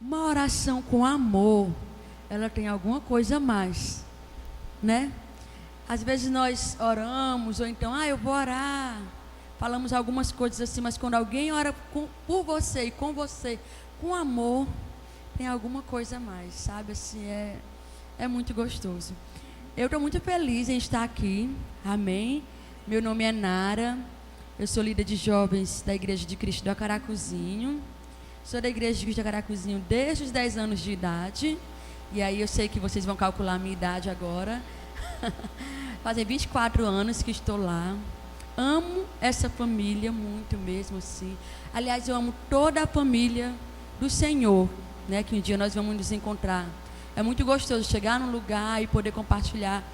Uma oração com amor, ela tem alguma coisa a mais, né? Às vezes nós oramos, ou então, eu vou orar. Falamos algumas coisas assim, mas quando alguém ora por você e com você, com amor, tem alguma coisa a mais, sabe? Assim, é muito gostoso. Eu estou muito feliz em estar aqui, amém? Meu nome é Nara, eu sou líder de jovens da Igreja de Cristo do Acaracuzinho. Sou da Igreja de Cristo do Acaracuzinho desde os 10 anos de idade. E aí eu sei que vocês vão calcular a minha idade agora. Fazem 24 anos que estou lá. Amo essa família muito mesmo assim. Aliás, eu amo toda a família do Senhor, né? Que um dia nós vamos nos encontrar. É muito gostoso chegar num lugar e poder compartilhar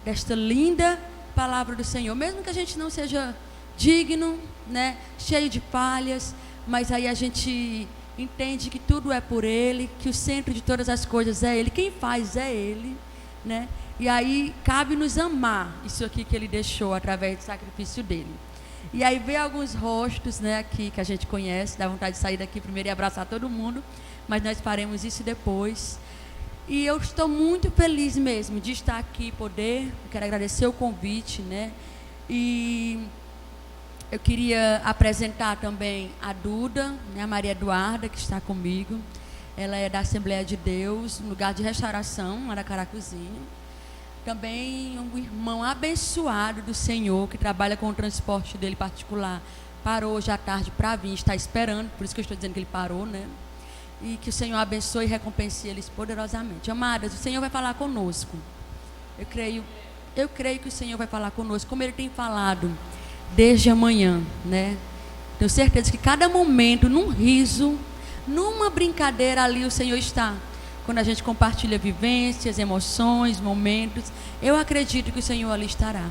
desta linda palavra do Senhor. Mesmo que a gente não seja digno, né? Cheio de falhas, mas aí a gente entende que tudo é por Ele, que o centro de todas as coisas é Ele, quem faz é Ele, né? E aí cabe nos amar isso aqui que Ele deixou através do sacrifício dele. E aí ver alguns rostos, né, aqui que a gente conhece, dá vontade de sair daqui primeiro e abraçar todo mundo, mas nós faremos isso depois. E eu estou muito feliz mesmo de estar aqui, eu quero agradecer o convite, né? E eu queria apresentar também a Duda, né, a Maria Eduarda, que está comigo. Ela é da Assembleia de Deus, um lugar de restauração, lá da Caracuzinho. Também um irmão abençoado do Senhor, que trabalha com o transporte dele particular. Parou hoje à tarde para vir, está esperando, por isso que eu estou dizendo que ele parou, né? E que o Senhor abençoe e recompense eles poderosamente. Amadas, o Senhor vai falar conosco. Eu creio que o Senhor vai falar conosco, como Ele tem falado desde amanhã, né? Tenho certeza que cada momento, num riso, numa brincadeira ali o Senhor está. Quando a gente compartilha vivências, emoções, momentos, eu acredito que o Senhor ali estará.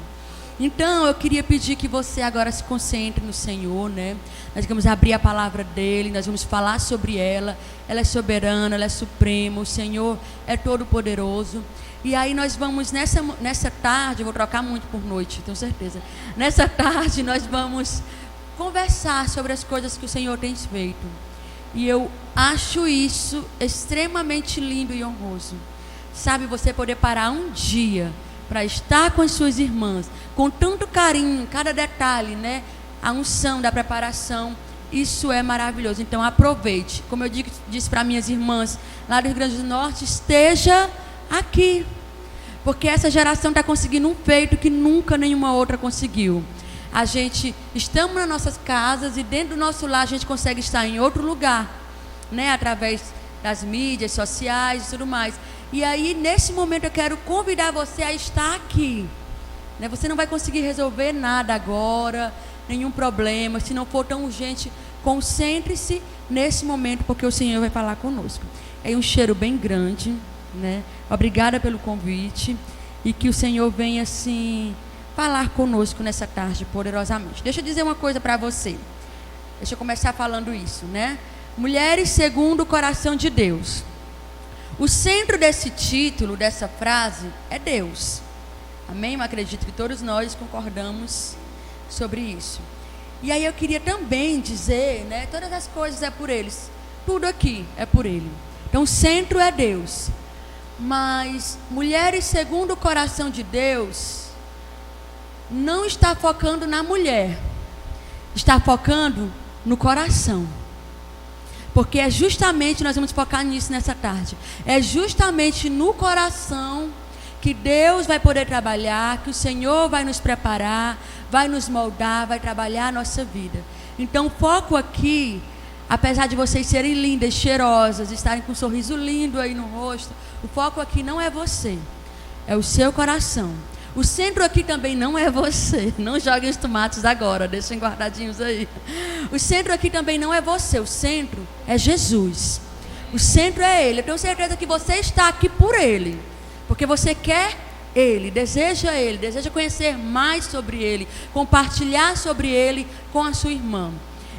Então, eu queria pedir que você agora se concentre no Senhor, né? Nós vamos abrir a palavra dEle, nós vamos falar sobre ela. Ela é soberana, ela é suprema, o Senhor é todo poderoso. E aí nós vamos, nessa tarde, eu vou trocar muito por noite, tenho certeza. Nessa tarde nós vamos conversar sobre as coisas que o Senhor tem feito. E eu acho isso extremamente lindo e honroso. Sabe, você poder parar um dia para estar com as suas irmãs, com tanto carinho, cada detalhe, né? A unção da preparação, isso é maravilhoso. Então aproveite. Como eu disse para minhas irmãs lá do Rio Grande do Norte, esteja aqui, porque essa geração está conseguindo um feito que nunca nenhuma outra conseguiu. A gente, estamos nas nossas casas e dentro do nosso lar a gente consegue estar em outro lugar, né? Através das mídias sociais e tudo mais. E aí, nesse momento, eu quero convidar você a estar aqui, né? Você não vai conseguir resolver nada agora, nenhum problema, se não for tão urgente. Concentre-se nesse momento, porque o Senhor vai falar conosco. É um cheiro bem grande, né? Obrigada pelo convite e que o Senhor venha assim falar conosco nessa tarde poderosamente. Deixa eu dizer uma coisa para você. Deixa eu começar falando isso, né? Mulheres segundo o coração de Deus. O centro desse título, dessa frase, é Deus. Amém? Eu acredito que todos nós concordamos sobre isso. E aí eu queria também dizer, né? Todas as coisas é por eles. Tudo aqui é por Ele. Então o centro é Deus. Mas mulheres segundo o coração de Deus não está focando na mulher, está focando no coração. Porque é justamente, nós vamos focar nisso nessa tarde, é justamente no coração que Deus vai poder trabalhar, que o Senhor vai nos preparar, vai nos moldar, vai trabalhar a nossa vida. Então o foco aqui, apesar de vocês serem lindas, cheirosas, estarem com um sorriso lindo aí no rosto, o foco aqui não é você, é o seu coração. O centro aqui também não é você. Não joguem os tomates agora, deixem guardadinhos aí. O centro aqui também não é você, o centro é Jesus. O centro é Ele. Eu tenho certeza que você está aqui por Ele, porque você quer Ele, deseja conhecer mais sobre Ele, compartilhar sobre Ele com a sua irmã.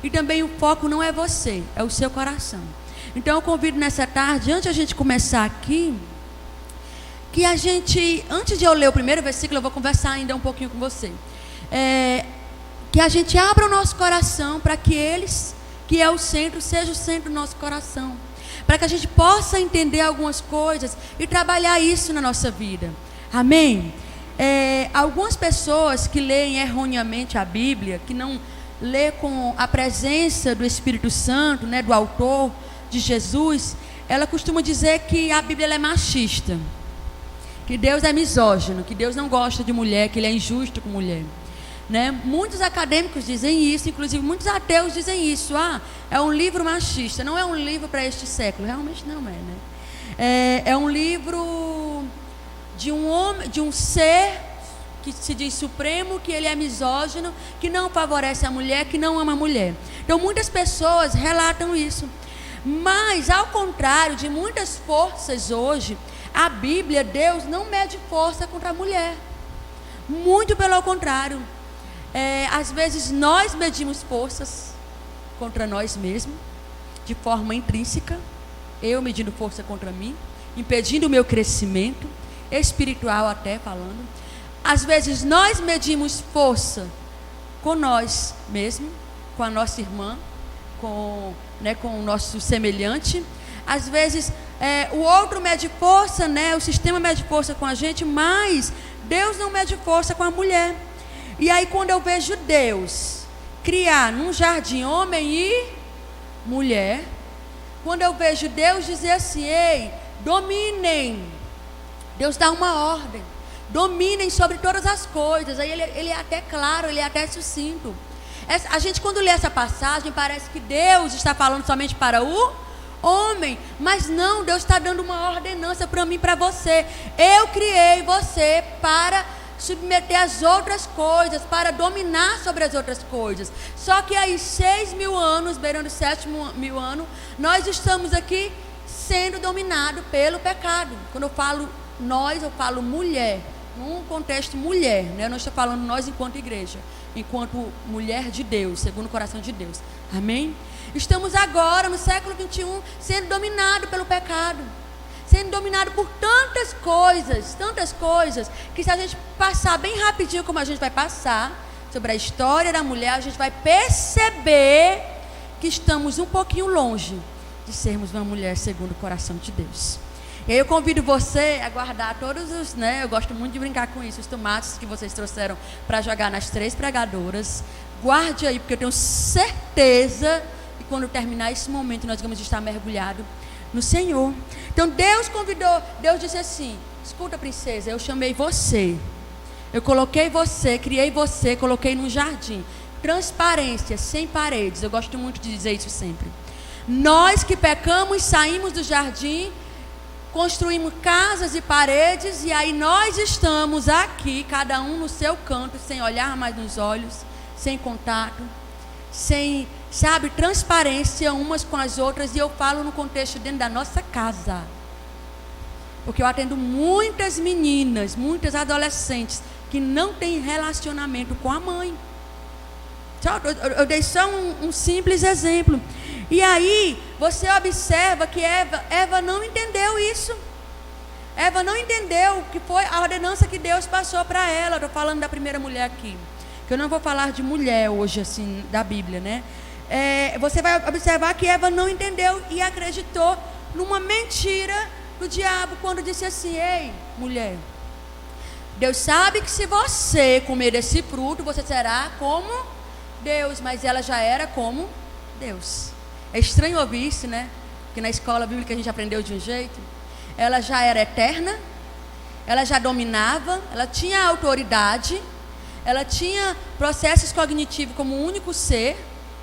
E também o foco não é você, é o seu coração. Então eu convido nessa tarde, antes de a gente começar aqui, que a gente, antes de eu ler o primeiro versículo, eu vou conversar ainda um pouquinho com você. Que a gente abra o nosso coração para que eles, que é o centro, seja o centro do nosso coração. para que a gente possa entender algumas coisas e trabalhar isso na nossa vida. Amém? Algumas pessoas que leem erroneamente a Bíblia, que não lê com a presença do Espírito Santo, né, do autor de Jesus, ela costuma dizer que a Bíblia ela é machista, que Deus é misógino, que Deus não gosta de mulher, que Ele é injusto com mulher, né? Muitos acadêmicos dizem isso, inclusive muitos ateus dizem isso. É um livro machista. Não é um livro para este século, realmente não é, né? É um livro de um homem, de um ser que se diz supremo, que ele é misógino, que não favorece a mulher, que não ama a mulher. Então muitas pessoas relatam isso. Mas ao contrário de muitas forças hoje, a Bíblia, Deus não mede força contra a mulher. Muito pelo contrário. Às vezes nós medimos forças contra nós mesmos, de forma intrínseca. Eu medindo força contra mim, impedindo o meu crescimento, espiritual até falando. Às vezes nós medimos força com nós mesmos, com a nossa irmã, com o nosso semelhante. Às vezes o outro mede força, né? O sistema mede força com a gente, mas Deus não mede força com a mulher. E aí quando eu vejo Deus criar num jardim homem e mulher, quando eu vejo Deus dizer assim: ei, dominem, Deus dá uma ordem, dominem sobre todas as coisas. Aí ele é até claro, ele é até sucinto. A gente quando lê essa passagem parece que Deus está falando somente para o homem, mas não, Deus está dando uma ordenança para mim e para você. Eu criei você para submeter as outras coisas, para dominar sobre as outras coisas. Só que aí 6.000 anos, beirando 7.000 anos, nós estamos aqui sendo dominados pelo pecado. Quando eu falo nós, eu falo mulher, num contexto mulher, né? Eu não estou falando nós enquanto igreja, enquanto mulher de Deus, segundo o coração de Deus. Amém? Estamos agora no século 21 sendo dominados pelo pecado, sendo dominado por tantas coisas, que se a gente passar bem rapidinho, como a gente vai passar, sobre a história da mulher, a gente vai perceber que estamos um pouquinho longe de sermos uma mulher segundo o coração de Deus. E aí eu convido você a guardar todos os, né, eu gosto muito de brincar com isso, os tomates que vocês trouxeram para jogar nas 3 pregadoras. Guarde aí, porque eu tenho certeza que quando terminar esse momento, nós vamos estar mergulhados no Senhor. Então Deus convidou, Deus disse assim: escuta, princesa, eu chamei você, eu coloquei você, criei você, coloquei num jardim, transparência, sem paredes. Eu gosto muito de dizer isso sempre. Nós que pecamos, saímos do jardim, construímos casas e paredes, e aí nós estamos aqui, cada um no seu canto, sem olhar mais nos olhos, sem contato, sem, sabe, transparência umas com as outras. E eu falo no contexto dentro da nossa casa, porque eu atendo muitas meninas, muitas adolescentes que não têm relacionamento com a mãe. Eu dei só um simples exemplo. E aí você observa que Eva não entendeu isso. Eva não entendeu que foi a ordenança que Deus passou para ela. Estou falando da primeira mulher aqui, que eu não vou falar de mulher hoje, assim, da Bíblia, né? Você vai observar que Eva não entendeu e acreditou numa mentira do diabo, quando disse assim: ei, mulher, Deus sabe que se você comer desse fruto, você será como Deus. Mas ela já era como Deus. É estranho ouvir isso, né? Porque na escola bíblica a gente aprendeu de um jeito. Ela já era eterna, ela já dominava, ela tinha autoridade, ela tinha processos cognitivos como um único ser,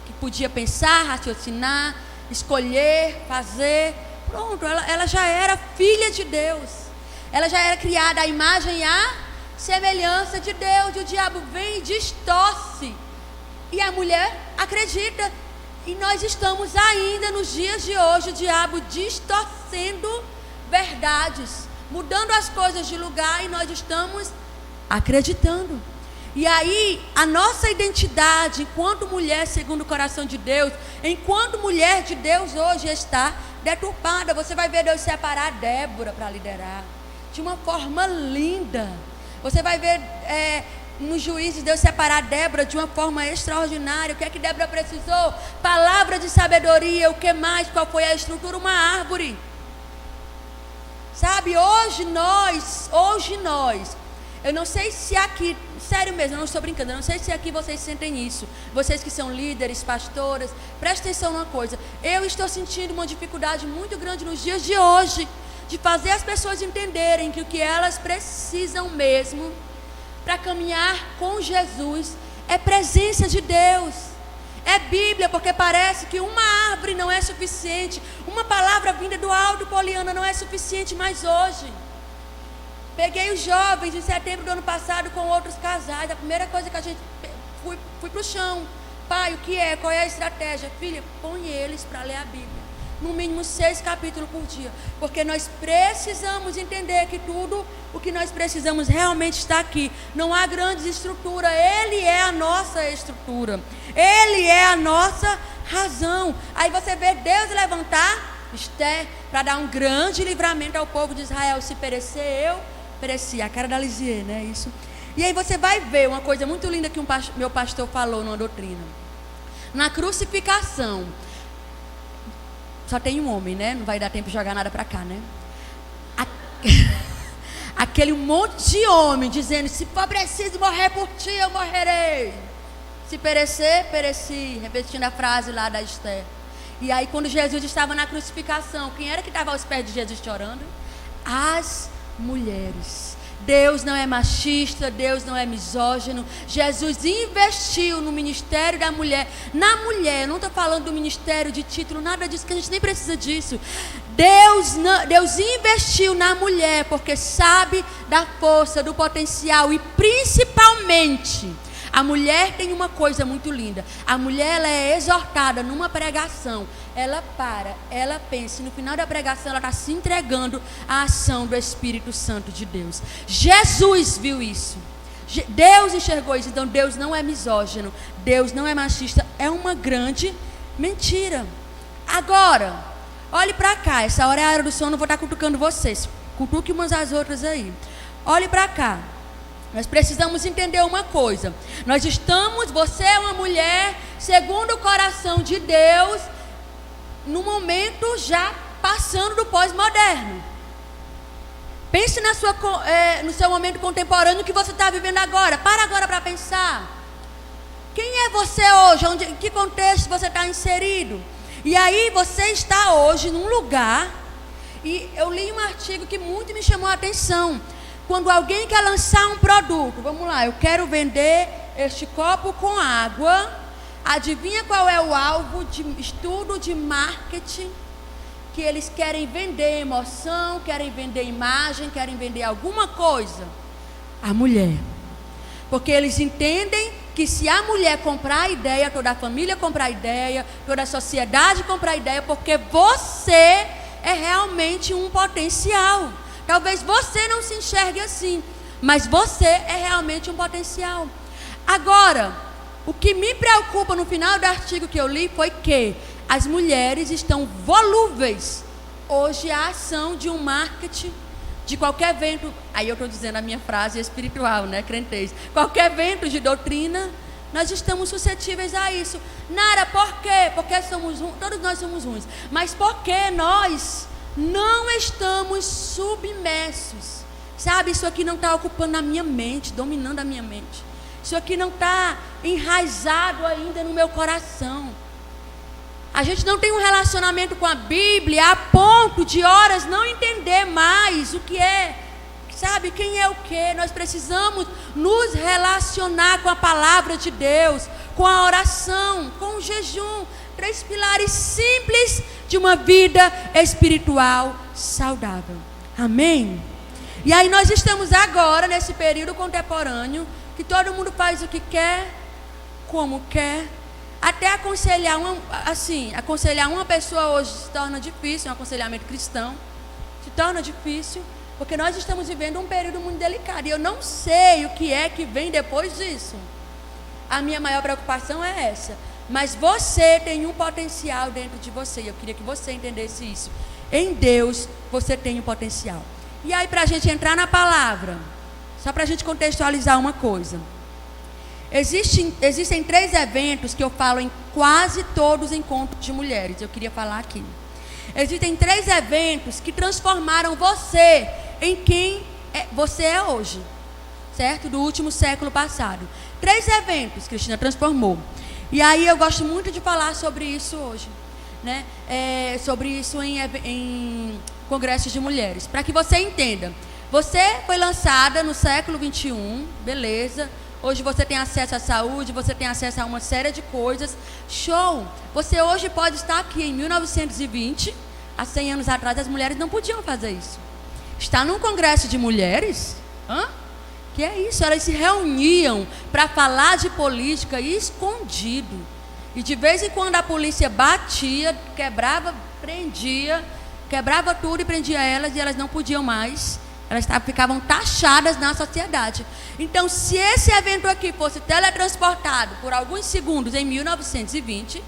que podia pensar, raciocinar, escolher, fazer. Pronto, ela já era filha de Deus. Ela já era criada à imagem e à semelhança de Deus. E o diabo vem e distorce. E a mulher acredita. E nós estamos ainda nos dias de hoje, o diabo distorcendo verdades, mudando as coisas de lugar, e nós estamos acreditando. E aí a nossa identidade enquanto mulher segundo o coração de Deus, enquanto mulher de Deus hoje está deturpada. Você vai ver Deus separar Débora para liderar de uma forma linda. Você vai ver no Juízes, Deus separar Débora de uma forma extraordinária. O que é que Débora precisou? Palavra de sabedoria. O que mais? Qual foi a estrutura? Uma árvore. Sabe, hoje nós, eu não sei se aqui, sério mesmo, eu não estou brincando, eu não sei se aqui vocês sentem isso, vocês que são líderes, pastoras, presta atenção numa coisa, eu estou sentindo uma dificuldade muito grande nos dias de hoje, de fazer as pessoas entenderem que o que elas precisam mesmo, para caminhar com Jesus, é presença de Deus, é Bíblia, porque parece que uma árvore não é suficiente, uma palavra vinda do alto, Poliana, não é suficiente mais hoje. Peguei os jovens em setembro do ano passado com outros casais, a primeira coisa que a gente, fui para o chão, pai, o que é, qual é a estratégia? Filha, põe eles para ler a Bíblia, no mínimo 6 capítulos por dia, porque nós precisamos entender que tudo o que nós precisamos realmente está aqui, não há grandes estruturas, Ele é a nossa estrutura, Ele é a nossa razão. Aí você vê Deus levantar Esther para dar um grande livramento ao povo de Israel. Se perecer eu, pereci, a cara da Lisier, né, isso. E aí você vai ver uma coisa muito linda que meu pastor falou numa doutrina, na crucificação, só tem um homem, né? Não vai dar tempo de jogar nada para cá, né? Aquele monte de homem dizendo: se for preciso morrer por ti, eu morrerei. Se perecer, pereci. Repetindo a frase lá da Esther. E aí, quando Jesus estava na crucificação, quem era que estava aos pés de Jesus chorando? As mulheres. Deus não é machista, Deus não é misógino. Jesus investiu no ministério da mulher. Na mulher, não estou falando do ministério de título, nada disso, que a gente nem precisa disso. Deus investiu na mulher, porque sabe da força, do potencial. E principalmente, a mulher tem uma coisa muito linda. A mulher, ela é exortada numa pregação. Ela para, ela pensa, e no final da pregação ela está se entregando à ação do Espírito Santo de Deus. Jesus viu isso, Deus enxergou isso. Então Deus não é misógino, Deus não é machista. É uma grande mentira. Agora, olhe para cá, essa hora é a hora do sono, não vou estar cutucando vocês, cutuque umas às outras aí. Olhe para cá, nós precisamos entender uma coisa. Você é uma mulher segundo o coração de Deus, no momento já passando do pós-moderno. Pense no seu momento contemporâneo que você está vivendo agora. Para agora para pensar. Quem é você hoje? Em que contexto você está inserido? E aí você está hoje num lugar, e eu li um artigo que muito me chamou a atenção. Quando alguém quer lançar um produto, vamos lá, eu quero vender este copo com água. Adivinha qual é o alvo de estudo de marketing? Que eles querem vender emoção, querem vender imagem, querem vender alguma coisa. A mulher. Porque eles entendem que se a mulher comprar a ideia, toda a família comprar a ideia, toda a sociedade comprar a ideia, porque você é realmente um potencial. Talvez você não se enxergue assim, mas você é realmente um potencial. Agora, o que me preocupa no final do artigo que eu li foi que as mulheres estão volúveis. Hoje a ação de um marketing, de qualquer evento, aí eu estou dizendo a minha frase espiritual, né, crentez, qualquer evento de doutrina, nós estamos suscetíveis a isso. Nara, por quê? Porque todos nós somos ruins, mas porque nós não estamos submersos. Sabe, isso aqui não está ocupando a minha mente, dominando a minha mente. Isso aqui não está enraizado ainda no meu coração. A gente não tem um relacionamento com a Bíblia a ponto de horas não entender mais o que é, sabe, quem é o que. Nós precisamos nos relacionar com a palavra de Deus, com a oração, com o jejum. 3 pilares simples de uma vida espiritual saudável. Amém? E aí nós estamos agora nesse período contemporâneo, que todo mundo faz o que quer, como quer. Até aconselhar uma pessoa hoje se torna difícil, um aconselhamento cristão se torna difícil, porque nós estamos vivendo um período muito delicado, e eu não sei o que é que vem depois disso. A minha maior preocupação é essa, mas você tem um potencial dentro de você, e eu queria que você entendesse isso. Em Deus você tem um potencial. E aí, para a gente entrar na palavra, só para a gente contextualizar uma coisa, Existem 3 eventos que eu falo em quase todos os encontros de mulheres. Eu queria falar aqui. Existem 3 eventos que transformaram você em quem você é hoje, certo? Do último século passado. 3 eventos, Cristina transformou. E aí eu gosto muito de falar sobre isso hoje, né? Sobre isso em congressos de mulheres, para que você entenda. Você foi lançada no século 21, beleza? Hoje você tem acesso à saúde, você tem acesso a uma série de coisas. Show! Você hoje pode estar aqui em 1920, há 100 anos atrás as mulheres não podiam fazer isso. Está num congresso de mulheres? Que é isso? Elas se reuniam para falar de política escondido. E de vez em quando a polícia batia, quebrava, prendia, quebrava tudo e prendia elas, e elas não podiam mais. Elas ficavam taxadas na sociedade. Então, se esse evento aqui fosse teletransportado por alguns segundos em 1920,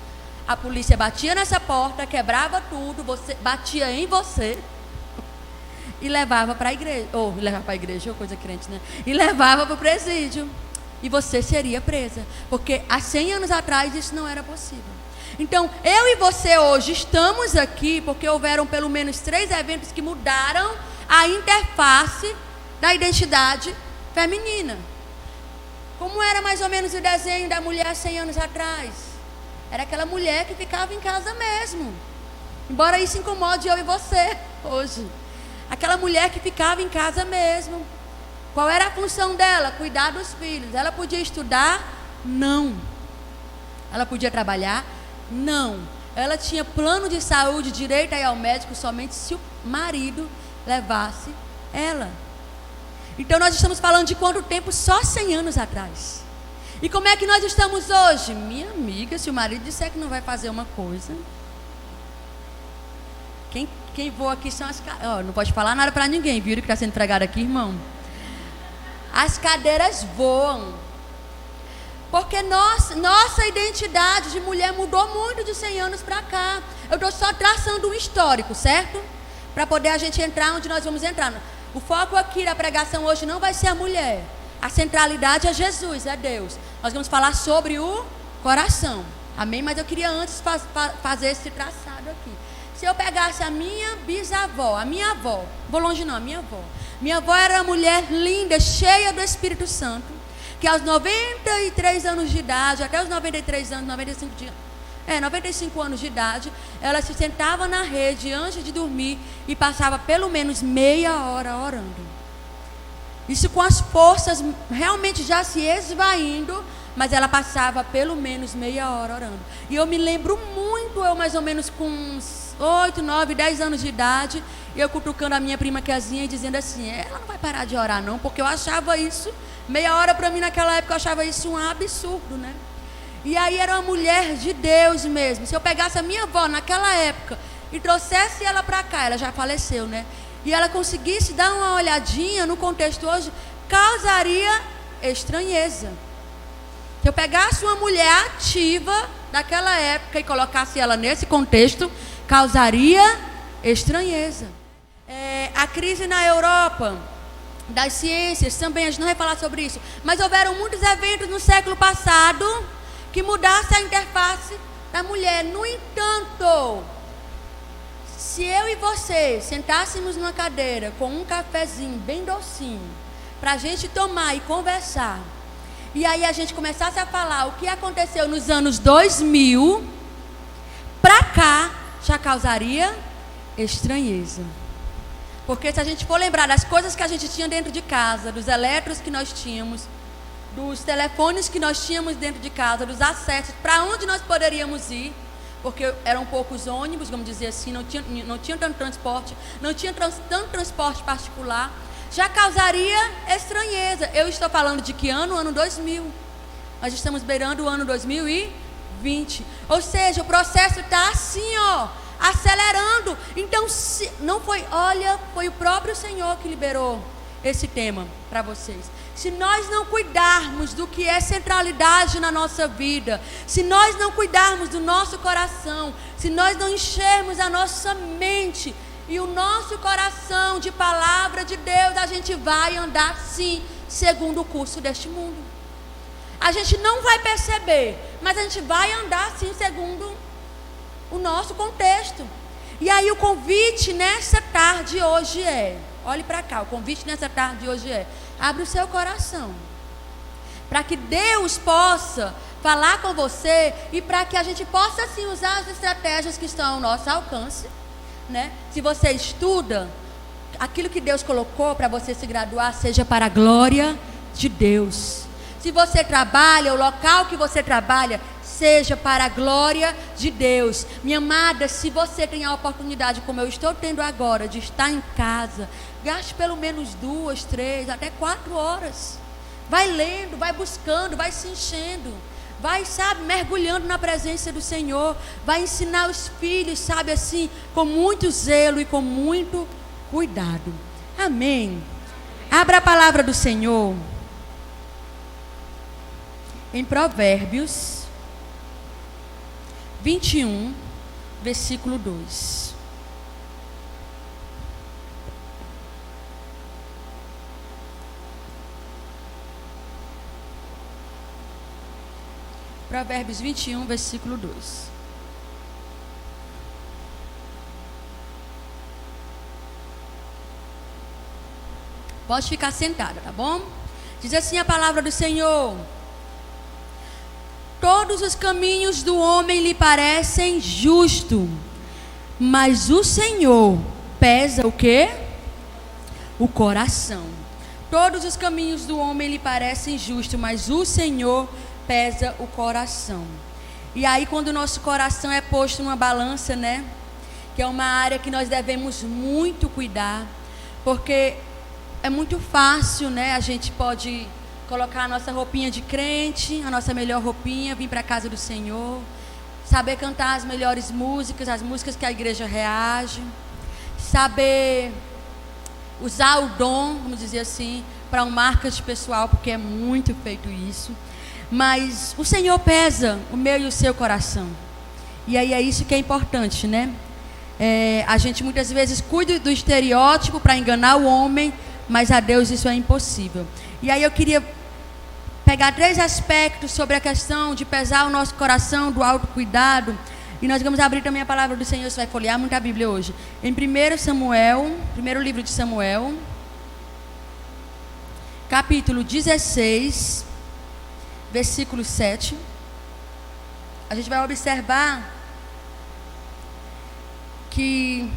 a polícia batia nessa porta, quebrava tudo, batia em você e levava para a igreja. Levava para a igreja, coisa crente, né? E levava para o presídio. E você seria presa. Porque há 100 anos atrás isso não era possível. Então, eu e você hoje estamos aqui porque houveram pelo menos 3 eventos que mudaram a interface da identidade feminina. Como era mais ou menos o desenho da mulher 100 anos atrás? Era aquela mulher que ficava em casa mesmo. Embora isso incomode eu e você hoje. Aquela mulher que ficava em casa mesmo. Qual era a função dela? Cuidar dos filhos. Ela podia estudar? Não. Ela podia trabalhar? Não. Ela tinha plano de saúde, direito a ir ao médico somente se o marido levasse ela. Então nós estamos falando de quanto tempo? Só 100 anos atrás. E como é que nós estamos hoje? Minha amiga, se o marido disser que não vai fazer uma coisa, quem voa aqui são as cadeiras. Não pode falar nada para ninguém, viu? Que está sendo pregado aqui, irmão. As cadeiras voam. Porque nossa identidade de mulher mudou muito de 100 anos para cá. Eu estou só traçando um histórico, certo? Para poder a gente entrar onde nós vamos entrar. O foco aqui da pregação hoje não vai ser a mulher. A centralidade é Jesus, é Deus. Nós vamos falar sobre o coração. Amém? Mas eu queria antes fazer esse traçado aqui. Se eu pegasse a minha bisavó, a minha avó, vou longe não, a minha avó. Minha avó era uma mulher linda, cheia do Espírito Santo, que aos 93 anos de idade, até os 93 anos, 95 anos de idade, ela se sentava na rede antes de dormir e passava pelo menos meia hora orando. Isso com as forças realmente já se esvaindo, mas ela passava pelo menos meia hora orando. E eu me lembro muito, eu mais ou menos com uns 8, 9, 10 anos de idade, eu cutucando a minha prima Kezinha e dizendo assim, ela não vai parar de orar não, porque eu achava isso, meia hora para mim naquela época eu achava isso um absurdo, né? E aí era uma mulher de Deus mesmo. Se eu pegasse a minha avó naquela época e trouxesse ela para cá, ela já faleceu, né? E ela conseguisse dar uma olhadinha no contexto hoje, causaria estranheza. Se eu pegasse uma mulher ativa daquela época e colocasse ela nesse contexto, causaria estranheza. A crise na Europa, das ciências também, a gente não vai falar sobre isso, mas houveram muitos eventos no século passado que mudassem a interface da mulher. No entanto, se eu e você sentássemos numa cadeira com um cafezinho bem docinho, para a gente tomar e conversar, e aí a gente começasse a falar o que aconteceu nos anos 2000, para cá, já causaria estranheza. Porque se a gente for lembrar das coisas que a gente tinha dentro de casa, dos eletros que nós tínhamos, dos telefones que nós tínhamos dentro de casa, dos acessos, para onde nós poderíamos ir, porque eram poucos ônibus, vamos dizer assim, não tinha tanto transporte, não tinha tanto transporte particular, já causaria estranheza. Eu estou falando de que ano? Ano 2000. Nós estamos beirando o ano 2020. Ou seja, o processo está assim, acelerando. Então, não foi, foi o próprio Senhor que liberou esse tema para vocês. Se nós não cuidarmos do que é centralidade na nossa vida, se nós não cuidarmos do nosso coração, se nós não enchermos a nossa mente e o nosso coração de palavra de Deus, a gente vai andar sim segundo o curso deste mundo. a gente não vai perceber, mas a gente vai andar assim segundo o nosso contexto. E aí o convite nessa tarde hoje olhe para cá, o convite nessa tarde hoje abre o seu coração, para que Deus possa falar com você e para que a gente possa sim usar as estratégias que estão ao nosso alcance, né? Se você estuda, aquilo que Deus colocou para você se graduar seja para a glória de Deus. Se você trabalha, o local que você trabalha seja para a glória de Deus. Minha amada, se você tem a oportunidade, como eu estou tendo agora, de estar em casa, gaste pelo menos 2, 3, até 4 horas. Vai lendo, vai buscando, vai se enchendo, vai, sabe, mergulhando na presença do Senhor, vai ensinar os filhos, sabe, assim, com muito zelo e com muito cuidado. Amém. Abra a palavra do Senhor em Provérbios 21, versículo 2. Provérbios 21, versículo 2. Pode ficar sentada, tá bom? Diz assim a palavra do Senhor: todos os caminhos do homem lhe parecem justos, mas o Senhor pesa o quê? O coração. Todos os caminhos do homem lhe parecem justos, mas o Senhor pesa o coração. E aí, quando o nosso coração é posto numa balança, né? Que é uma área que nós devemos muito cuidar, porque é muito fácil, né? A gente pode colocar a nossa roupinha de crente, a nossa melhor roupinha, vir para a casa do Senhor, saber cantar as melhores músicas, as músicas que a igreja reage, saber usar o dom, vamos dizer assim, para um marketing pessoal, porque é muito feito isso. Mas o Senhor pesa o meu e o seu coração. E aí é isso que é importante, né? A gente muitas vezes cuida do estereótipo para enganar o homem, mas a Deus isso é impossível. E aí eu queria pegar 3 aspectos sobre a questão de pesar o nosso coração, do autocuidado. E nós vamos abrir também a palavra do Senhor. Você vai folhear muita Bíblia hoje. Em 1 Samuel, primeiro livro de Samuel, capítulo 16, versículo 7. A gente vai observar que